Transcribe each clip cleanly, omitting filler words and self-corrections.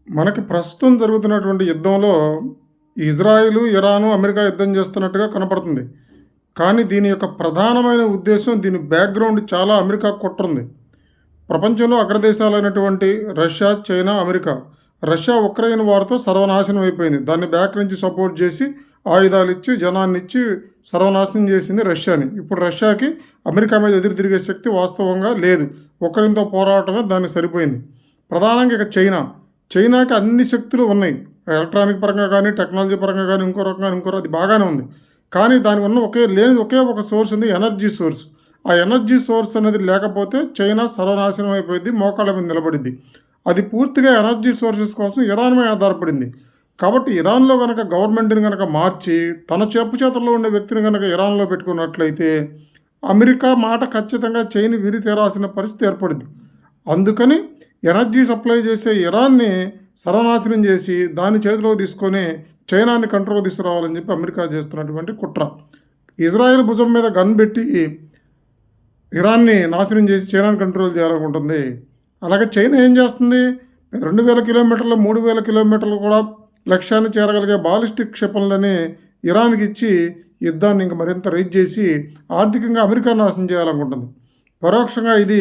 మనకి ప్రస్తుతం జరుగుతున్నటువంటి యుద్ధంలో ఇజ్రాయిలు, ఇరాను, అమెరికా యుద్ధం చేస్తున్నట్టుగా కనపడుతుంది. కానీ దీని యొక్క ప్రధానమైన ఉద్దేశ్యం, దీని బ్యాక్‌గ్రౌండ్ చాలా అమెరికా కుట్రుంది. ప్రపంచంలో అగ్రదేశాలైనటువంటి Russia, China, America. Russia Ukraine వార్‌తో సర్వనాశనం అయిపోయింది. దాన్ని బ్యాక్ నుంచి సపోర్ట్ చేసి, ఆయుధాలిచ్చి, జనాన్నిచ్చి సర్వనాశనం చేసింది రష్యాని. ఇప్పుడు రష్యాకి అమెరికా మీద ఎదురు తిరిగే శక్తి వాస్తవంగా లేదు. ఉక్రెయిన్‌తో పోరాటమే దానికి సరిపోయింది. ప్రధానంగా ఇక చైనా. చైనాకి అన్ని శక్తులు ఉన్నాయి. ఎలక్ట్రానిక్ పరంగా కానీ, టెక్నాలజీ పరంగా కానీ, ఇంకో రకంగా ఇంకో అది బాగానే ఉంది. కానీ దానికి ఉన్న లేనిది ఒకే ఒక సోర్స్ ఉంది, ఎనర్జీ సోర్స్. ఆ ఎనర్జీ సోర్స్ అనేది లేకపోతే చైనా సర్వనాశనం అయిపోయింది, మోకాళ్ళ మీద నిలబడిద్ది. అది పూర్తిగా ఎనర్జీ సోర్సెస్ కోసం ఇరాన్ మీద ఆధారపడింది. కాబట్టి ఇరాన్లో కనుక గవర్నమెంట్ని కనుక మార్చి, తన చెప్పు చేతుల్లో ఉండే వ్యక్తిని కనుక ఇరాన్లో పెట్టుకున్నట్లయితే, అమెరికా మాట ఖచ్చితంగా చైనా విరి తీరాల్సిన పరిస్థితి ఏర్పడింది. అందుకని ఎనర్జీ సప్లై చేసే ఇరాన్ని సర్వనాశనం చేసి, దాన్ని చేతిలోకి తీసుకొని చైనాని కంట్రోల్‌కి తీసుకురావాలని చెప్పి అమెరికా చేస్తున్నటువంటి కుట్ర. ఇజ్రాయెల్ భుజం మీద గన్ పెట్టి ఇరాన్ని నాశనం చేసి చైనాని కంట్రోల్ చేయాలనుకుంటుంది. అలాగే చైనా ఏం చేస్తుంది? 2000 కిలోమీటర్లు, 3000 కిలోమీటర్లు కూడా లక్ష్యాన్ని చేరగలిగే బాలిస్టిక్ క్షిపణులని ఇరాన్‌కి ఇచ్చి యుద్ధాన్ని ఇంక మరింత రైజ్ చేసి ఆర్థికంగా అమెరికా నాశనం చేయాలనుకుంటుంది. పరోక్షంగా ఇది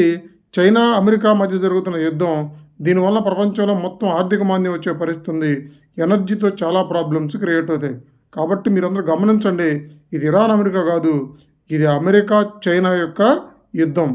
చైనా, అమెరికా మధ్య జరుగుతున్న యుద్ధం. దీనివల్ల ప్రపంచంలో మొత్తం ఆర్థిక మాంద్యం వచ్చే పరిస్థితి ఉంది. ఎనర్జీతో చాలా ప్రాబ్లమ్స్ క్రియేట్ అవుతాయి. కాబట్టి మీరందరూ గమనించండి. ఇది ఇరాన్, అమెరికా కాదు. ఇది అమెరికా, చైనా యొక్క యుద్ధం.